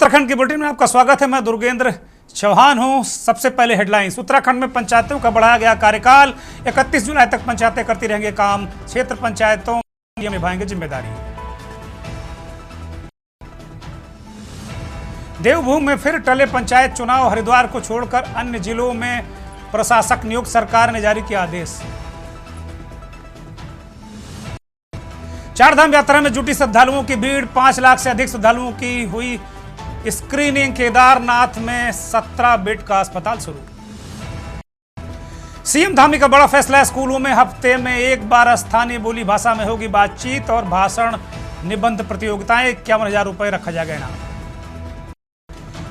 उत्तराखंड की बुलेटिन में आपका स्वागत है। मैं दुर्गेंद्र चौहान हूं। सबसे पहले हेडलाइंस। उत्तराखंड में पंचायतों का बढ़ाया गया कार्यकाल। 31 जुलाई तक पंचायतें करती रहेंगे काम। क्षेत्र पंचायतों निभाएंगे जिम्मेदारी। देवभूमि में फिर टले पंचायत चुनाव। हरिद्वार को छोड़कर अन्य जिलों में प्रशासक नियुक्त। सरकार ने जारी किया आदेश। चारधाम यात्रा में जुटी श्रद्धालुओं की भीड़। 5 लाख से अधिक श्रद्धालुओं की हुई स्क्रीनिंग। केदारनाथ में 17 बेड का अस्पताल शुरू। सीएम धामी का बड़ा फैसला है। स्कूलों में हफ्ते में एक बार स्थानीय बोली भाषा में होगी बातचीत और भाषण निबंध प्रतियोगिताएं। 51,000 रुपए रखा जाएगा इनाम।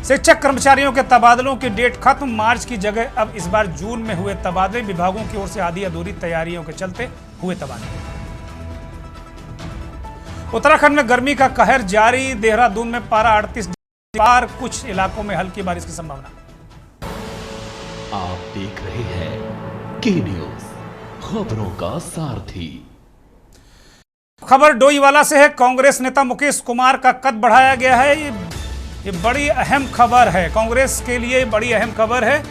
शिक्षक कर्मचारियों के तबादलों की डेट खत्म। मार्च की जगह अब इस बार जून में हुए तबादले। विभागों की ओर से आधी अधूरी तैयारियों के चलते हुए तबादले। उत्तराखंड में गर्मी का कहर जारी। देहरादून में पारा 38 पार। कुछ इलाकों में हल्की बारिश की संभावना। आप देख रहे हैं के न्यूज, खबरों का सारथी। खबर डोईवाला से है। कांग्रेस नेता मुकेश कुमार का कद बढ़ाया गया है। ये बड़ी अहम खबर है। कांग्रेस के लिए बड़ी अहम खबर है।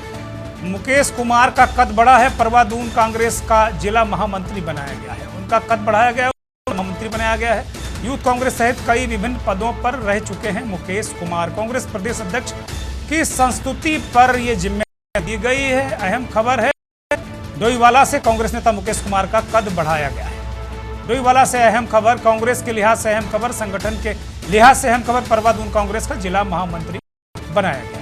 मुकेश कुमार का कद बढ़ा है। परवादून कांग्रेस का जिला महामंत्री बनाया गया है। उनका कद बढ़ाया गया है, महामंत्री बनाया गया है। यूथ कांग्रेस सहित कई विभिन्न पदों पर रह चुके हैं मुकेश कुमार। कांग्रेस प्रदेश अध्यक्ष की संस्तुति पर यह जिम्मेदारी दी गई है। अहम खबर है। डोईवाला से कांग्रेस नेता मुकेश कुमार का कद बढ़ाया गया है। डोईवाला से अहम खबर। कांग्रेस के लिहाज से अहम खबर। संगठन के लिहाज से अहम खबर। परवादून कांग्रेस का जिला महामंत्री बनाया गया है।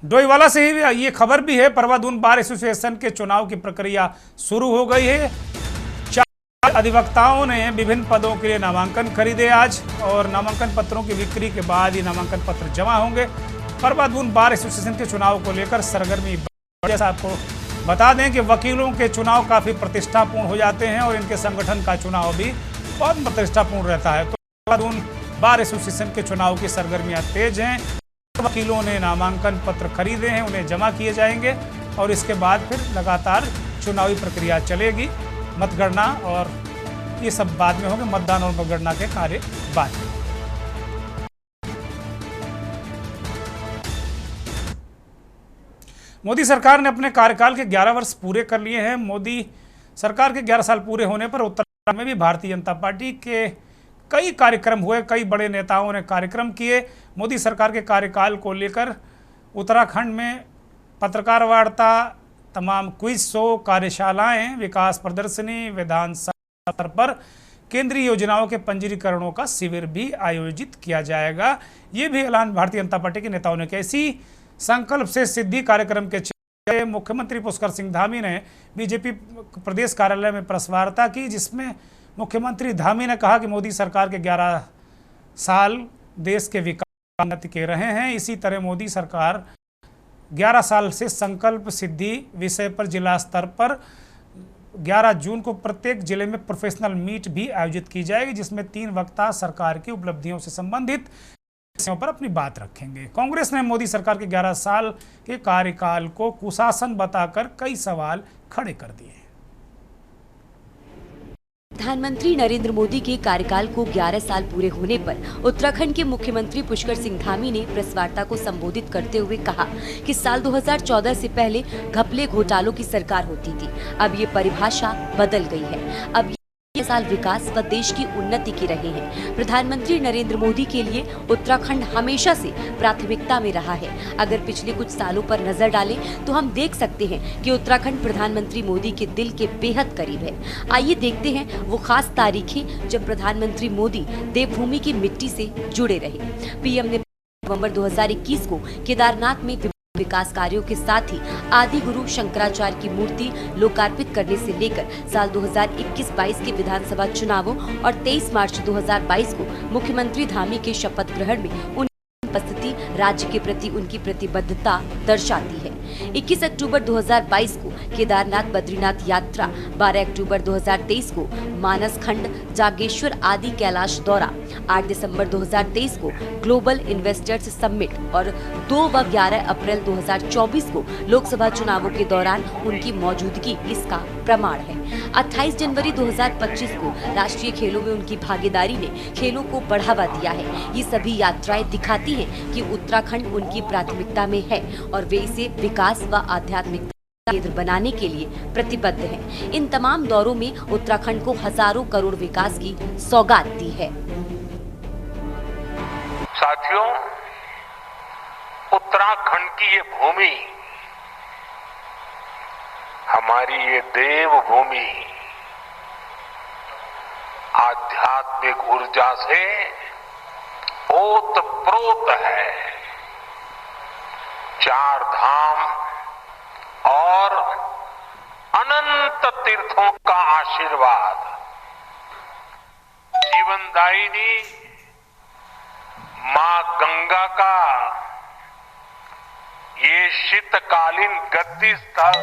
डोईवाला से ही ये खबर भी है। परवादून बार एसोसिएशन के चुनाव की प्रक्रिया शुरू हो गई है। 4 अधिवक्ताओं ने विभिन्न पदों के लिए नामांकन खरीदे आज, और नामांकन पत्रों की बिक्री के बाद ये नामांकन पत्र जमा होंगे। परवादून बार एसोसिएशन के चुनाव को लेकर सरगर्मी। जैसा आपको बता दें कि वकीलों के चुनाव काफी प्रतिष्ठापूर्ण हो जाते हैं और इनके संगठन का चुनाव भी बहुत प्रतिष्ठापूर्ण रहता है। तो परवादून बार एसोसिएशन के चुनाव की सरगर्मियां तेज हैं। वकीलों ने नामांकन पत्र खरीदे हैं, उन्हें जमा किए जाएंगे और इसके बाद फिर लगातार चुनावी प्रक्रिया चलेगी। मतगणना और ये सब बाद में होंगे। मतदान और मतगणना के कार्य बाद में। मोदी सरकार ने अपने कार्यकाल के 11 वर्ष पूरे कर लिए हैं। मोदी सरकार के 11 साल पूरे होने पर उत्तराखंड में भी भारतीय जनता पार्टी के कई कार्यक्रम हुए। कई बड़े नेताओं ने कार्यक्रम किए। मोदी सरकार के कार्यकाल को लेकर उत्तराखंड में पत्रकार वार्ता, तमाम क्विज शो, कार्यशालाएं, विकास प्रदर्शनी, विधानसभा स्तर पर केंद्रीय योजनाओं के पंजीकरणों का शिविर भी आयोजित किया जाएगा। ये भी ऐलान भारतीय जनता पार्टी के नेताओं ने किया। इसी संकल्प से सिद्धि कार्यक्रम के मुख्यमंत्री पुष्कर सिंह धामी ने बीजेपी प्रदेश कार्यालय में प्रेस वार्ता की, जिसमें मुख्यमंत्री धामी ने कहा कि मोदी सरकार के 11 साल देश के विकास उन्नति के रहे हैं। इसी तरह मोदी सरकार 11 साल से संकल्प सिद्धि विषय पर जिला स्तर पर 11 जून को प्रत्येक जिले में प्रोफेशनल मीट भी आयोजित की जाएगी, जिसमें 3 वक्ता सरकार की उपलब्धियों से संबंधित विषयों पर अपनी बात रखेंगे। कांग्रेस ने मोदी सरकार के 11 साल के कार्यकाल को कुशासन बताकर कई सवाल खड़े कर दिए। प्रधानमंत्री नरेंद्र मोदी के कार्यकाल को 11 साल पूरे होने पर उत्तराखंड के मुख्यमंत्री पुष्कर सिंह धामी ने प्रेस वार्ता को संबोधित करते हुए कहा कि साल 2014 से पहले घपले घोटालों की सरकार होती थी। अब ये परिभाषा बदल गई है। अब ये साल विकास व देश की उन्नति के रहे हैं। प्रधानमंत्री नरेंद्र मोदी के लिए उत्तराखंड हमेशा से प्राथमिकता में रहा है। अगर पिछले कुछ सालों पर नजर डालें तो हम देख सकते हैं कि उत्तराखंड प्रधानमंत्री मोदी के दिल के बेहद करीब है। आइए देखते हैं वो खास तारीखें जब प्रधानमंत्री मोदी देवभूमि की मिट्टी से जुड़े रहे। पीएम ने नवंबर 2021 को केदारनाथ में विकास कार्यों के साथ ही आदि गुरु शंकराचार्य की मूर्ति लोकार्पित करने से लेकर साल 2021-22 के विधानसभा चुनावों और 23 मार्च 2022 को मुख्यमंत्री धामी के शपथ ग्रहण में उनकी उपस्थिति राज्य के प्रति उनकी प्रतिबद्धता दर्शाती है। 21 अक्टूबर 2022 को केदारनाथ बद्रीनाथ यात्रा, 12 अक्टूबर 2023 को मानस खंड जागेश्वर आदि कैलाश दौरा, 8 दिसंबर 2023 को ग्लोबल इन्वेस्टर्स समिट और 2 व 11 अप्रैल 2024 को लोकसभा चुनावों के दौरान उनकी मौजूदगी इसका प्रमाण है। 28 जनवरी 2025 को राष्ट्रीय खेलों में उनकी भागीदारी ने खेलों को बढ़ावा दिया है। ये सभी यात्राएं दिखाती हैं कि उत्तराखंड उनकी प्राथमिकता में है और वे इसे विकास व आध्यात्मिकता केंद्र बनाने के लिए प्रतिबद्ध हैं। इन तमाम दौरों में उत्तराखंड को हजारों करोड़ विकास की सौगात दी है। साथियों, उत्तराखंड की ये भूमि हमारी ये देवभूमि आध्यात्मिक ऊर्जा से ओतप्रोत है। 4 धाम और अनंत तीर्थों का आशीर्वाद, जीवनदायिनी मां गंगा का ये शीतकालीन गद्दी स्थल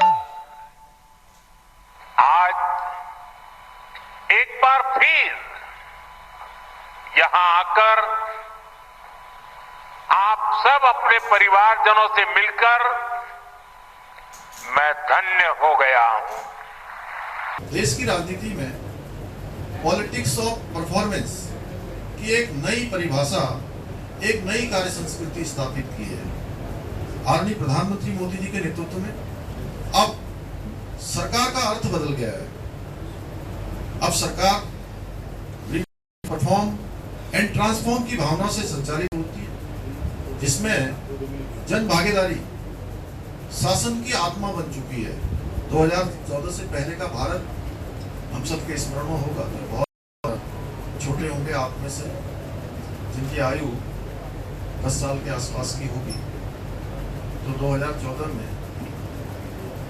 आज एक बार फिर यहां आकर आप सब अपने परिवारजनों से मिलकर मैं धन्य हो गया हूं। देश की राजनीति में पॉलिटिक्स ऑफ परफॉर्मेंस की एक नई परिभाषा, एक नई कार्य संस्कृति स्थापित की है। आदरणीय प्रधानमंत्री मोदी जी के नेतृत्व में अब सरकार का अर्थ बदल गया है। अब सरकार परफॉर्म एंड ट्रांसफॉर्म की भावना से संचालित होती है, जिसमें जन भागीदारी शासन की आत्मा बन चुकी है। 2014 से पहले का भारत हम सबके स्मरण में होगा। बहुत छोटे होंगे आप में से जिनकी आयु 10 साल के आसपास की होगी, तो 2014 में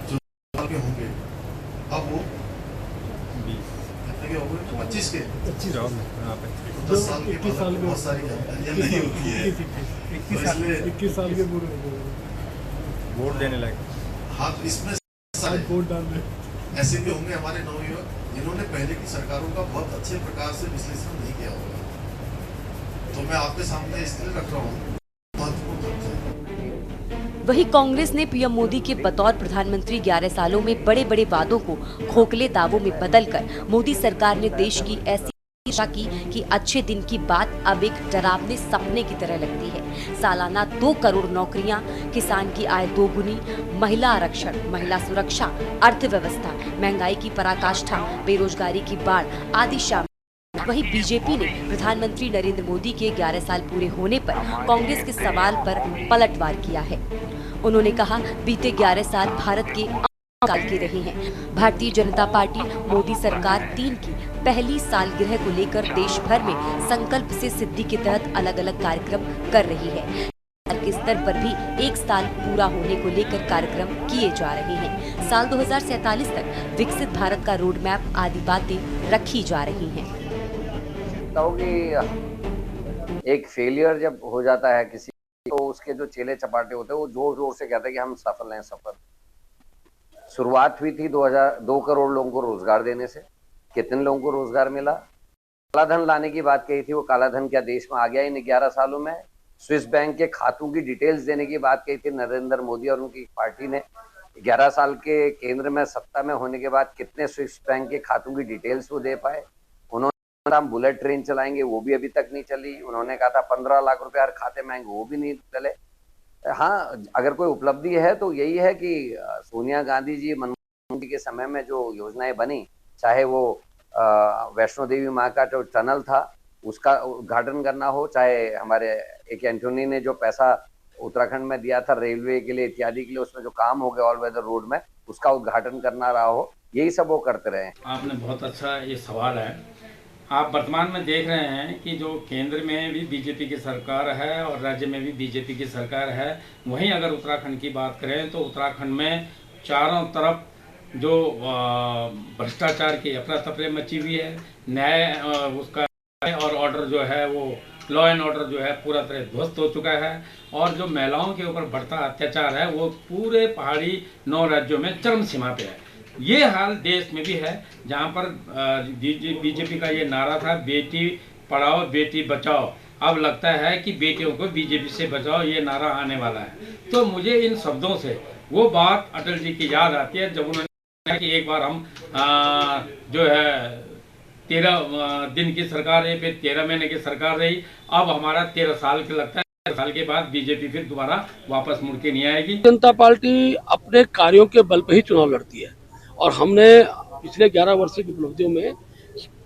जो साल के होंगे, अब वो कितने के हो गए? 25 के 10 साल के बाद बहुत सारी जानकारियां नहीं होती है। 21 साल के पूरे वोट देने लगे। हाँ, तो इसमें वोट डाल रहे ऐसे भी होंगे हमारे नवयुवक जिन्होंने पहले की सरकारों का बहुत अच्छे प्रकार से विश्लेषण नहीं किया होगा। तो मैं आपके सामने इसलिए रख रहा हूँ महत्वपूर्ण तथ्य। वहीं कांग्रेस ने पीएम मोदी के बतौर प्रधानमंत्री 11 सालों में बड़े बड़े वादों को खोखले दावों में बदलकर मोदी सरकार ने देश की ऐसी दिशा की कि अच्छे दिन की बात अब एक डरावने सपने की तरह लगती है। सालाना 2 करोड़ नौकरियां, किसान की आय 2 गुनी, महिला आरक्षण, महिला सुरक्षा, अर्थव्यवस्था, महंगाई की पराकाष्ठा, बेरोजगारी की बाढ़ आदि शामिल। वहीं बीजेपी ने प्रधानमंत्री नरेंद्र मोदी के 11 साल पूरे होने पर कांग्रेस के सवाल पर पलटवार किया है। उन्होंने कहा, बीते 11 साल भारत के काल के रहे हैं। भारतीय जनता पार्टी मोदी सरकार 3 की पहली सालगिरह को लेकर देश भर में संकल्प से सिद्धि के तहत अलग अलग कार्यक्रम कर रही है। के स्तर पर भी 1 साल पूरा होने को लेकर कार्यक्रम किए जा रहे हैं। साल 2047 तक विकसित भारत का रोड मैप आदि बातें रखी जा रही हैं। एक फेलियर जब हो जाता है किसी, तो उसके जो चेले चपाटे होते हैं वो जोर जोर से कहते हैं कि हम सफल हैं, सफल। शुरुआत हुई थी 2 करोड़ लोगों को रोजगार देने से। कितने लोगों को रोजगार मिला? काला धन लाने की बात कही थी, वो काला धन क्या देश में आ गया इन 11 सालों में? स्विस बैंक के खातों की डिटेल्स देने की बात कही थी नरेंद्र मोदी और उनकी पार्टी ने। 11 साल के केंद्र में सत्ता में होने के बाद कितने स्विस बैंक के खातों की डिटेल्स वो दे पाए? उन्होंने हम बुलेट ट्रेन चलाएंगे, वो भी अभी तक नहीं चली। उन्होंने कहा था 15 लाख रुपए हर खाते में आएंगे, वो भी नहीं चले। हाँ, अगर कोई उपलब्धि है तो यही है कि सोनिया गांधी जी, मनमोहन जी के समय में जो योजनाएं बनी, चाहे वो वैष्णो देवी माँ का जो टनल था उसका उद्घाटन करना हो, चाहे हमारे एक एंटोनी ने जो पैसा उत्तराखंड में दिया था रेलवे के लिए इत्यादि के लिए, उसमें जो काम हो गया ऑल वेदर रोड में, उसका उद्घाटन करना रहा हो, यही सब वो करते रहे। आपने बहुत अच्छा ये सवाल है। आप वर्तमान में देख रहे हैं कि जो केंद्र में भी बीजेपी की सरकार है और राज्य में भी बीजेपी की सरकार है। वहीं अगर उत्तराखंड की बात करें तो उत्तराखंड में चारों तरफ जो भ्रष्टाचार की अफरा तफरी मची हुई है, न्याय उसका और ऑर्डर जो है वो लॉ एंड ऑर्डर जो है पूरा तरह ध्वस्त हो चुका है और जो महिलाओं के ऊपर बढ़ता अत्याचार है वो पूरे पहाड़ी 9 राज्यों में चरम सीमा पे है। ये हाल देश में भी है, जहाँ पर बीजेपी का ये नारा था बेटी पढ़ाओ बेटी बचाओ, अब लगता है कि बेटियों को बीजेपी से बचाओ ये नारा आने वाला है। तो मुझे इन शब्दों से वो बात अटल जी की याद आती है जब उन्होंने कहा कि एक बार हम जो है 13 दिन की सरकार रही, फिर 13 महीने की सरकार रही, अब हमारा 13 साल के लगता है। 13 साल के बाद बीजेपी फिर दोबारा वापस मुड़ के नहीं आएगी। जनता पार्टी अपने कार्यों के बल पर ही चुनाव लड़ती है और हमने पिछले 11 वर्ष की उपलब्धियों में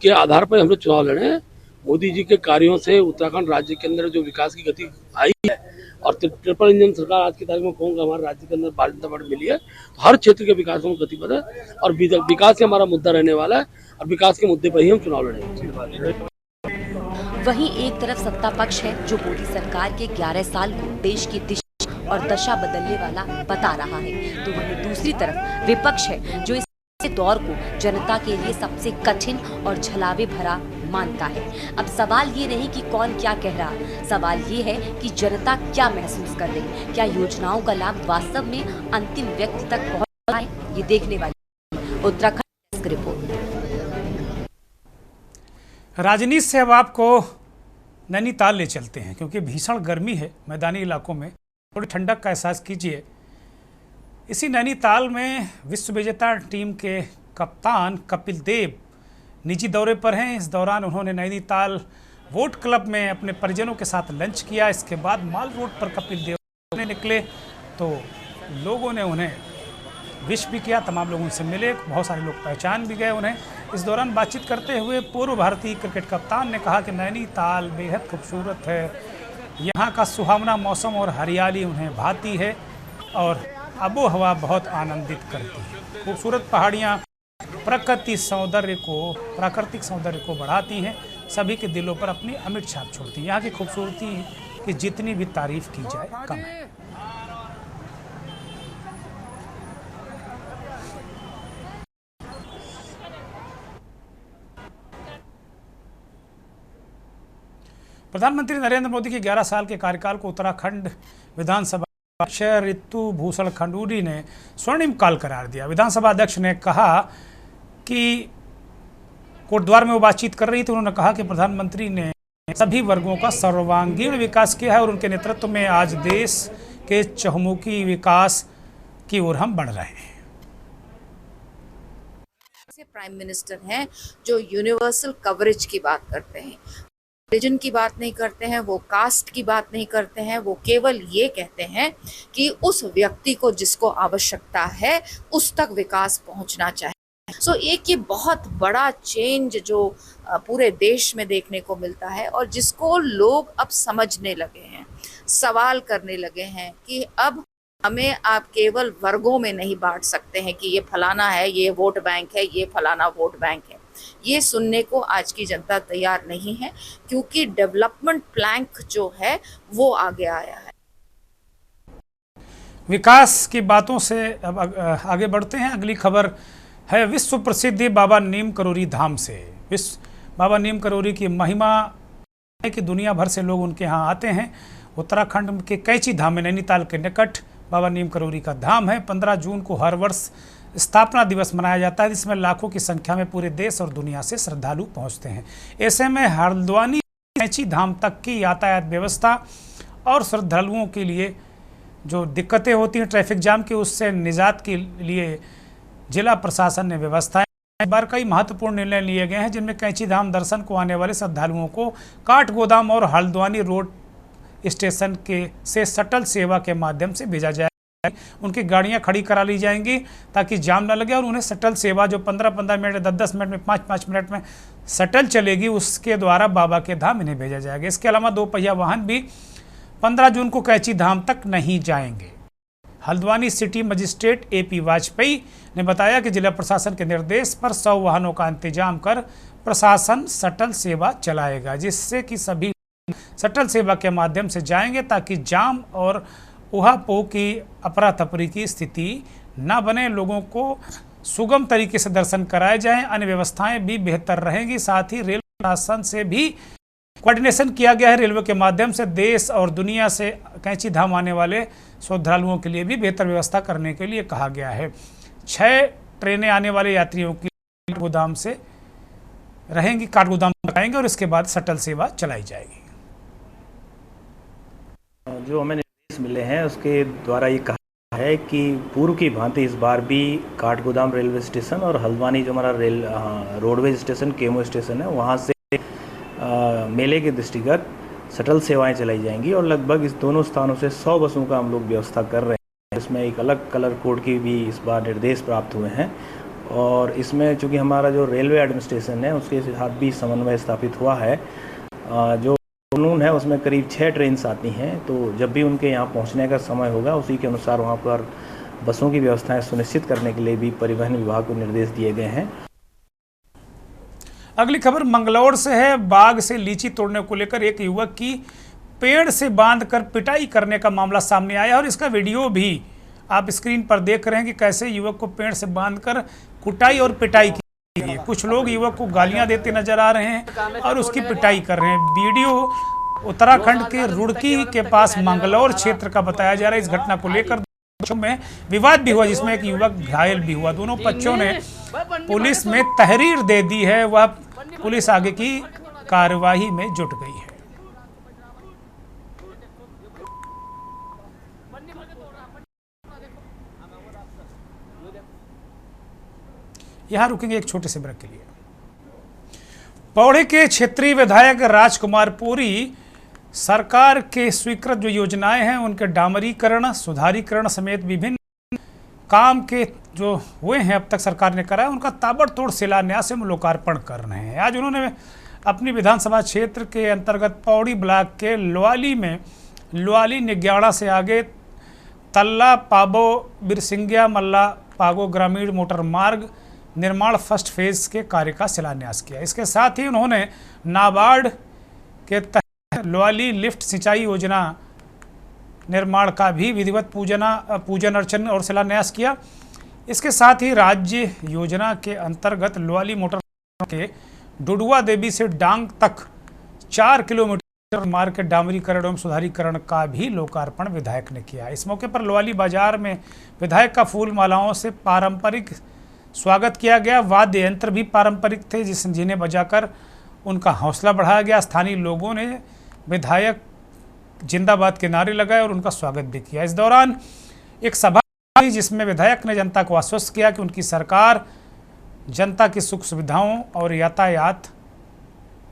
के आधार पर हमने चुनाव लड़े। मोदी जी के कार्यों से उत्तराखंड राज्य के अंदर जो विकास की गति आई है और ट्रिपल इंजन सरकार आज की तारीख में कहूँगा हमारे राज्य के अंदर भारतीय जनता पार्टी मिली है, तो हर क्षेत्र के विकास में गतिपद है और विकास ही हमारा मुद्दा रहने वाला है और विकास के मुद्दे पर ही हम चुनाव लड़ेंगे। वहीं एक तरफ सत्ता पक्ष है जो मोदी सरकार के 11 साल को देश की दिशा और दशा बदलने वाला बता रहा है, तो वहीं दूसरी तरफ विपक्ष है जो इस दौर को जनता के लिए सबसे कठिन और झलावे भरा मानता है। अब सवाल ये नहीं कि कौन क्या कह रहा, सवाल ये है कि जनता क्या महसूस कर रही, क्या योजनाओं का लाभ वास्तव में अंतिम व्यक्ति तक पहुंच रहा है, ये देखने वाली। उत्तराखंड रिपोर्ट। राजनीति से अब आपको नैनीताल ले चलते हैं, क्योंकि भीषण गर्मी है मैदानी इलाकों में, थोड़ी ठंडक का एहसास कीजिए। इसी नैनीताल में विश्व विजेता टीम के कप्तान कपिल देव निजी दौरे पर हैं। इस दौरान उन्होंने नैनीताल वोट क्लब में अपने परिजनों के साथ लंच किया। इसके बाद माल रोड पर कपिल देव निकले तो लोगों ने उन्हें विश भी किया, तमाम लोग उनसे मिले, बहुत सारे लोग पहचान भी गए उन्हें। इस दौरान बातचीत करते हुए पूर्व भारतीय क्रिकेट कप्तान ने कहा कि नैनीताल बेहद खूबसूरत है, यहाँ का सुहावना मौसम और हरियाली उन्हें भाती है और आबो हवा बहुत आनंदित करती है। खूबसूरत पहाड़ियाँ प्राकृतिक सौंदर्य को बढ़ाती हैं, सभी के दिलों पर अपनी अमिट छाप छोड़ती हैं। यहाँ की खूबसूरती की जितनी भी तारीफ की जाए कम है। प्रधानमंत्री नरेंद्र मोदी के 11 साल के कार्यकाल को उत्तराखंड विधानसभा अध्यक्ष रितु भूषण खंडूरी ने स्वर्णिम काल करार दिया। विधानसभा अध्यक्ष ने कहा कि कोटद्वार में वो बातचीत कर रही थी, उन्होंने कहा कि प्रधानमंत्री ने सभी वर्गों का सर्वांगीण विकास किया है और उनके नेतृत्व में आज देश के चहुमुखी विकास की ओर हम बढ़ रहे हैं। प्राइम मिनिस्टर हैं जो यूनिवर्सल कवरेज की बात करते हैं, रिलीजन की बात नहीं करते हैं, वो कास्ट की बात नहीं करते हैं, वो केवल ये कहते हैं कि उस व्यक्ति को जिसको आवश्यकता है उस तक विकास पहुंचना चाहिए। सो एक ये बहुत बड़ा चेंज जो पूरे देश में देखने को मिलता है और जिसको लोग अब समझने लगे हैं, सवाल करने लगे हैं कि अब हमें आप केवल वर्गों में नहीं बांट सकते हैं कि ये फलाना है, ये वोट बैंक है, ये फलाना वोट बैंक है। ये सुनने को आज की जनता तैयार नहीं है, क्योंकि डेवलपमेंट प्लैंक जो है वो आगे आया है। विकास की बातों से अब आगे बढ़ते हैं। अगली खबर है विश्व प्रसिद्ध बाबा नीम करोली धाम से। बाबा नीम करोली की महिमा है कि दुनिया भर से लोग उनके यहाँ आते हैं। उत्तराखंड के कैची धाम में नैनीताल के निकट बाबा नीम करोली का धाम है। 15 जून को हर वर्ष स्थापना दिवस मनाया जाता है, जिसमें लाखों की संख्या में पूरे देश और दुनिया से श्रद्धालु पहुंचते हैं। ऐसे में हल्द्वानी कैची धाम तक की यातायात व्यवस्था और श्रद्धालुओं के लिए जो दिक्कतें होती हैं ट्रैफिक जाम की, उससे निजात के लिए जिला प्रशासन ने व्यवस्थाएं इस बार कई महत्वपूर्ण निर्णय लिए गए हैं, जिनमें कैची धाम दर्शन को आने वाले श्रद्धालुओं को काठगोदाम और हल्द्वानी रोड स्टेशन से शटल सेवा के माध्यम से भेजा जाए। उनकी गाड़ियां खड़ी करा ली जाएंगी ताकि जाम न लगे और उन्हें शटल सेवा जो 15-15 मिनट, 10-10 मिनट में, 5-5 मिनट में शटल चलेगी, उसके द्वारा बाबा के धाम इन्हें भेजा जाएगा। इसके अलावा 2 पहिया वाहन भी 15 जून को कैची धाम तक नहीं जाएंगे। Haldwani city magistrate AP Vajpayee ने बताया कि जिला प्रशासन के निर्देश पर 100 वाहनों का इंतजाम कर प्रशासन शटल सेवा चलाएगा, जिससे कि सभी शटल सेवा के माध्यम से जाएंगे ताकि जाम और उहापोह की अफरा तफरी की स्थिति न बने, लोगों को सुगम तरीके से दर्शन कराए जाएं, अन्य व्यवस्थाएं भी बेहतर रहेंगी। साथ ही रेल प्रशासन से भी कोऑर्डिनेशन किया गया है। रेलवे के माध्यम से देश और दुनिया से कैंची धाम आने वाले श्रद्धालुओं के लिए भी बेहतर व्यवस्था करने के लिए कहा गया है। 6 ट्रेनें आने वाले यात्रियों की काठगोदाम से रहेंगी, काठगोदाम लगाएंगे और इसके बाद शटल सेवा चलाई जाएगी। जो हमें निर्देश मिले हैं उसके द्वारा ये कहा है कि पूर्व की भांति इस बार भी काठगोदाम रेलवे स्टेशन और हल्द्वानी जो हमारा रोडवेज स्टेशन केमो स्टेशन है वहाँ से मेले के दृष्टिगत शटल सेवाएं चलाई जाएंगी और लगभग इस दोनों स्थानों से 100 बसों का हम लोग व्यवस्था कर रहे हैं। इसमें एक अलग कलर कोड की भी इस बार निर्देश प्राप्त हुए हैं और इसमें चूँकि हमारा जो रेलवे एडमिनिस्ट्रेशन है उसके साथ भी समन्वय स्थापित हुआ है। जो कानून है उसमें करीब 6 ट्रेन आती हैं, तो जब भी उनके यहाँ पहुँचने का समय होगा उसी के अनुसार वहाँ पर बसों की व्यवस्थाएं सुनिश्चित करने के लिए भी परिवहन विभाग को निर्देश दिए गए हैं। अगली खबर मंगलौर से है। बाग से लीची तोड़ने को लेकर एक युवक की पेड़ से बांधकर पिटाई करने का मामला सामने आया और इसका वीडियो भी आप स्क्रीन पर देख रहे हैं कि कैसे युवक को पेड़ से बांधकर कुटाई और पिटाई की गई है। कुछ लोग युवक को गालियां देते नजर आ रहे हैं और उसकी पिटाई कर रहे हैं। वीडियो उत्तराखंड के रुड़की के पास मंगलौर क्षेत्र का बताया जा रहा है। इस घटना को लेकर में विवाद भी हुआ जिसमें एक युवक घायल भी हुआ। दोनों पक्षों ने पुलिस में तहरीर दे दी है, वह पुलिस आगे की कार्यवाही में जुट गई है। यहां रुकेंगे एक छोटे से ब्रेक के लिए। पौड़ी के क्षेत्रीय विधायक राजकुमार पुरी सरकार के स्वीकृत जो योजनाएं हैं उनके डामरीकरण, सुधारीकरण समेत विभिन्न काम के जो हुए हैं अब तक सरकार ने कराया उनका ताबड़तोड़ शिलान्यास एवं लोकार्पण कर रहे हैं। आज उन्होंने अपनी विधानसभा क्षेत्र के अंतर्गत पौड़ी ब्लॉक के लोआली में लोआली निग्याड़ा से आगे तल्ला पाबो बिरसिंगिया मल्ला पागो ग्रामीण मोटर मार्ग निर्माण फर्स्ट फेज के कार्य का शिलान्यास किया। इसके साथ ही उन्होंने नाबार्ड के तहत लोआली लिफ्ट सिंचाई योजना निर्माण का भी विधिवत पूजन अर्चन और शिलान्यास किया। इसके साथ ही राज्य योजना के अंतर्गत लोआली मोटर के डुडुआ देवी से डांग तक 4 किलोमीटर मार्ग के डामरीकरण एवं सुधारीकरण का भी लोकार्पण विधायक ने किया। इस मौके पर लोआली बाजार में विधायक का फूल मालाओं से पारंपरिक स्वागत किया गया। वाद्य यंत्र भी पारंपरिक थे जिन्हें बजाकर उनका हौसला बढ़ाया गया। स्थानीय लोगों ने विधायक जिंदाबाद के नारे लगाए और उनका स्वागत भी किया। इस दौरान एक सभा हुई जिसमें विधायक ने जनता को आश्वस्त किया कि उनकी सरकार जनता की सुख सुविधाओं और यातायात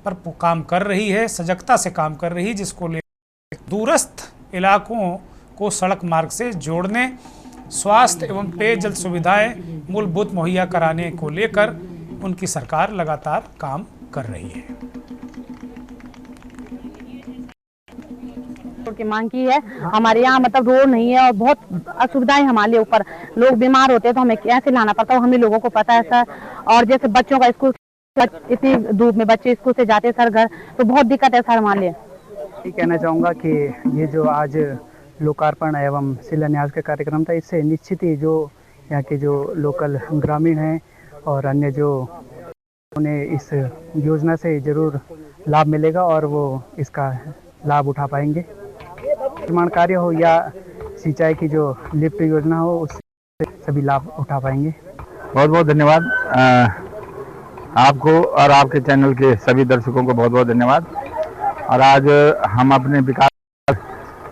पर काम कर रही है, सजगता से काम कर रही है, जिसको लेकर दूरस्थ इलाकों को सड़क मार्ग से जोड़ने, स्वास्थ्य एवं पेयजल सुविधाएं मूलभूत मुहैया कराने को लेकर उनकी सरकार लगातार काम कर रही है। की मांग की है। हमारे यहाँ मतलब रोड नहीं है और बहुत असुविधाएं हमारे ऊपर, लोग बीमार होते हैं तो हमें कैसे लाना पड़ता है, हम ही लोगों को पता है सर। और जैसे बच्चों का स्कूल, इतनी धूप में बच्चे स्कूल से जाते सर घर, तो बहुत दिक्कत है सर हमारे लिए। ये कहना चाहूँगा कि ये जो आज लोकार्पण एवं शिलान्यास का कार्यक्रम था, इससे निश्चित ही जो यहाँ के जो लोकल ग्रामीण हैं और अन्य जो उन्हें इस योजना से जरूर लाभ मिलेगा और वो इसका लाभ उठा पाएंगे। निर्माण कार्य हो या सिंचाई की जो लिफ्ट योजना हो, उससे सभी लाभ उठा पाएंगे। बहुत बहुत धन्यवाद आपको और आपके चैनल के सभी दर्शकों को बहुत बहुत धन्यवाद। और आज हम अपने विकास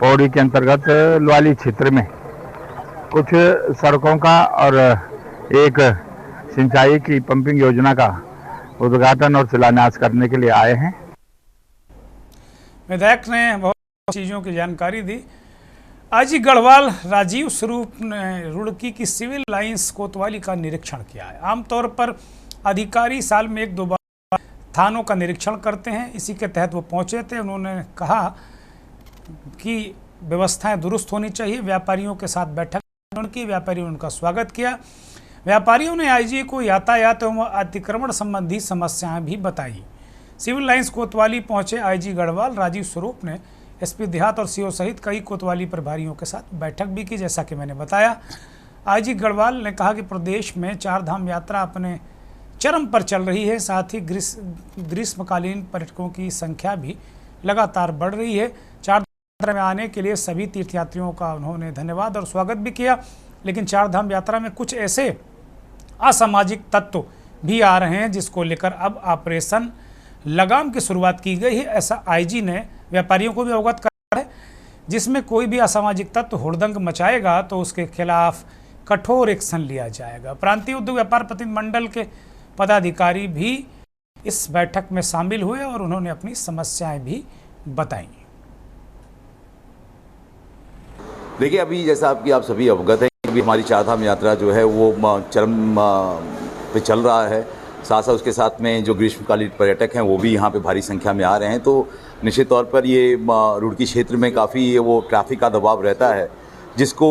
पौड़ी के अंतर्गत लोआली क्षेत्र में कुछ सड़कों का और एक सिंचाई की पंपिंग योजना का उद्घाटन और शिलान्यास करने के लिए आए हैं। विधायक ने बहुत चीज़ों की जानकारी दी। आईजी गढ़वाल राजीव स्वरूप ने रुड़की की सिविल लाइंस कोतवाली का निरीक्षण किया है। आमतौर पर अधिकारी साल में 1-2 बार थानों का निरीक्षण करते हैं, इसी के तहत वो पहुंचे थे। उन्होंने कहा कि व्यवस्थाएं दुरुस्त होनी चाहिए। व्यापारियों के साथ बैठक की, व्यापारियों ने उनका स्वागत किया। व्यापारियों ने आईजी को यातायात एवं अतिक्रमण संबंधी समस्याएं भी बताई। सिविल लाइंस कोतवाली पहुंचे आईजी गढ़वाल राजीव स्वरूप ने एसपी देहात और सीओ सहित कई कोतवाली प्रभारियों के साथ बैठक भी की। जैसा कि मैंने बताया, आईजी गढ़वाल ने कहा कि प्रदेश में 4 धाम यात्रा अपने चरम पर चल रही है। साथ ही ग्रीष्मकालीन पर्यटकों की संख्या भी लगातार बढ़ रही है। चारधाम में आने के लिए सभी तीर्थयात्रियों का उन्होंने धन्यवाद और स्वागत भी किया, लेकिन चारधाम यात्रा में कुछ ऐसे असामाजिक तत्व भी आ रहे हैं जिसको लेकर अब ऑपरेशन लगाम की शुरुआत की गई है। ऐसा आईजी ने व्यापारियों को भी अवगत कराया है, जिसमें कोई भी असामाजिक तत्व हुड़दंग मचाएगा तो उसके खिलाफ कठोर एक्शन लिया जाएगा। प्रांतीय उद्योग व्यापार प्रतिनिधिमंडल के पदाधिकारी भी इस बैठक में शामिल हुए और उन्होंने अपनी समस्याएं भी बताई। देखिए, अभी जैसा आप सभी अवगत हैं कि हमारी चारधाम यात्रा जो है वो चरम पे चल रहा है। साथ साथ उसके साथ में जो ग्रीष्मकालीन पर्यटक हैं वो भी यहाँ पे भारी संख्या में आ रहे हैं, तो निश्चित तौर पर ये रुड़की क्षेत्र में काफ़ी वो ट्रैफिक का दबाव रहता है, जिसको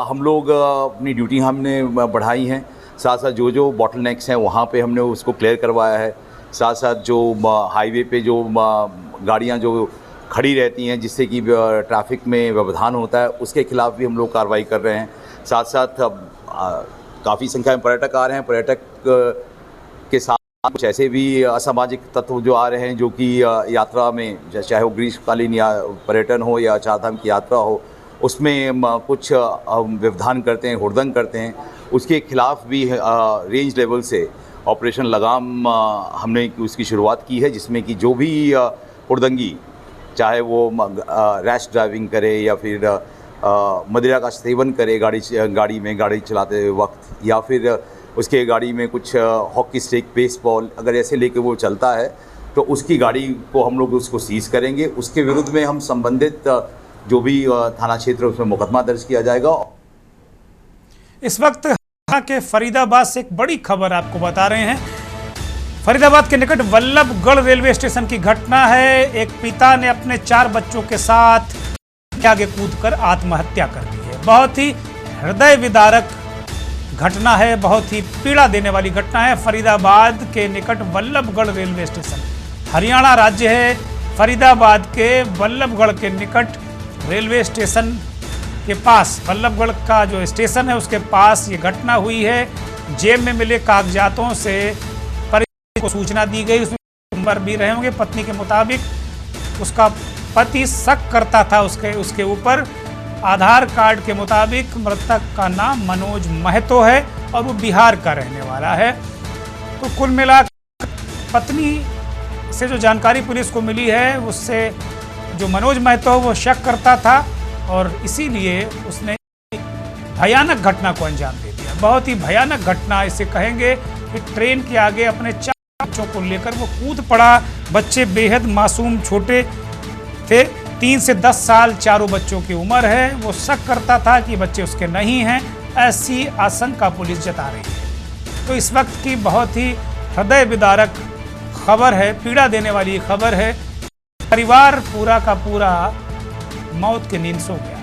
हम लोग अपनी ड्यूटी हमने बढ़ाई हैं। साथ साथ जो बॉटलनेक्स हैं वहाँ पे हमने उसको क्लियर करवाया है। साथ साथ जो हाईवे पे जो गाड़ियाँ जो खड़ी रहती हैं जिससे कि ट्रैफिक में व्यवधान होता है, उसके खिलाफ भी हम लोग कार्रवाई कर रहे हैं। साथ साथ काफ़ी संख्या में पर्यटक आ रहे हैं। पर्यटक के साथ कुछ ऐसे भी असामाजिक तत्व जो आ रहे हैं जो कि यात्रा में, चाहे वो ग्रीष्मकालीन या पर्यटन हो या चारधाम की यात्रा हो, उसमें कुछ व्यवधान करते हैं, हुड़दंग करते हैं। उसके खिलाफ भी रेंज लेवल से ऑपरेशन लगाम हमने उसकी शुरुआत की है, जिसमें कि जो भी हुड़दंगी, चाहे वो रैश ड्राइविंग करे या फिर मदिरा का सेवन करे गाड़ी चलाते वक्त, या फिर उसके गाड़ी में कुछ हॉकी स्टिक, बेसबॉल अगर ऐसे लेके वो चलता है तो उसकी गाड़ी को हम लोग उसको सीज करेंगे। उसके विरुद्ध में हम संबंधित जो भी थाना क्षेत्र उसमें मुकदमा दर्ज किया जाएगा। इस वक्त के फरीदाबाद से एक बड़ी खबर आपको बता रहे हैं। फरीदाबाद के निकट वल्लभगढ़ रेलवे स्टेशन की घटना है। एक पिता ने अपने 4 बच्चों के साथ आगे कूदकर आत्महत्या कर ली है। बहुत ही हृदय विदारक घटना है, बहुत ही पीड़ा देने वाली घटना है। फरीदाबाद के निकट वल्लभगढ़ रेलवे स्टेशन, हरियाणा राज्य है। फरीदाबाद के वल्लभगढ़ के निकट रेलवे स्टेशन के पास, वल्लभगढ़ का जो स्टेशन है उसके पास ये घटना हुई है। जेब में मिले कागजातों से परिजन को सूचना दी गई। उसमें नंबर भी रहे होंगे। पत्नी के मुताबिक उसका पति शक करता था उसके ऊपर। आधार कार्ड के मुताबिक मृतक का नाम मनोज महतो है और वो बिहार का रहने वाला है। तो कुल मिलाकर पत्नी से जो जानकारी पुलिस को मिली है उससे जो मनोज महतो वो शक करता था और इसीलिए उसने भयानक घटना को अंजाम दे दिया। बहुत ही भयानक घटना इसे कहेंगे कि ट्रेन के आगे अपने 4 बच्चों को लेकर वो कूद पड़ा। बच्चे बेहद मासूम छोटे थे, 3 से 10 साल चारों बच्चों की उम्र है। वो शक करता था कि बच्चे उसके नहीं हैं, ऐसी आशंका पुलिस जता रही है। तो इस वक्त की बहुत ही हृदय विदारक खबर है, पीड़ा देने वाली खबर है। परिवार पूरा का पूरा मौत की नींद सो गया।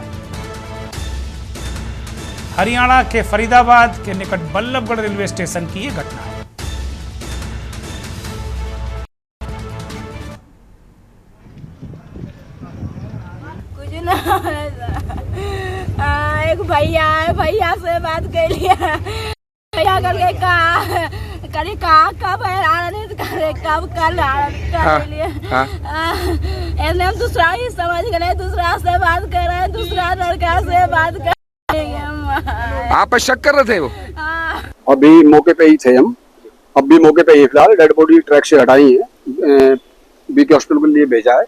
हरियाणा के फरीदाबाद के निकट वल्लभगढ़ रेलवे स्टेशन की ये घटना है। एक भैया है, भैया से बात कर लिया। भैया करके कहा कब करे कब कल हम दूसरा ही समझ गए, दूसरा से बात कर रहे हैं, दूसरा लड़का से बात कर रहे हैं। आप पर शक कर रहे थे वो? अभी मौके पे ही थे हम, अब भी मौके पे ही फिलहाल। डेड बॉडी ट्रैक से हटाई है, बीके हॉस्पिटल के लिए भेजा है।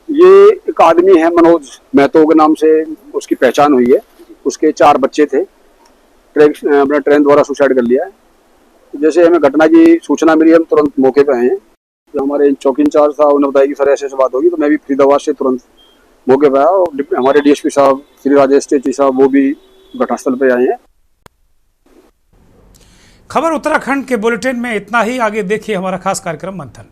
ये एक आदमी है मनोज महतो के नाम से उसकी पहचान हुई है। उसके 4 बच्चे थे, अपना ट्रेन द्वारा सुसाइड कर लिया है। जैसे हमें घटना की सूचना मिली हम तुरंत मौके पे आए हैं। जो हमारे चौकी इंचार्ज था उन्होंने बताया कि सर ऐसे बात होगी, तो मैं भी फरीदाबाद से तुरंत मौके पे आया और हमारे डीएसपी साहब श्री राजेश टेची साहब वो भी घटनास्थल पे आए हैं। खबर उत्तराखंड के बुलेटिन में इतना ही। आगे देखिए हमारा खास कार्यक्रम मंथन।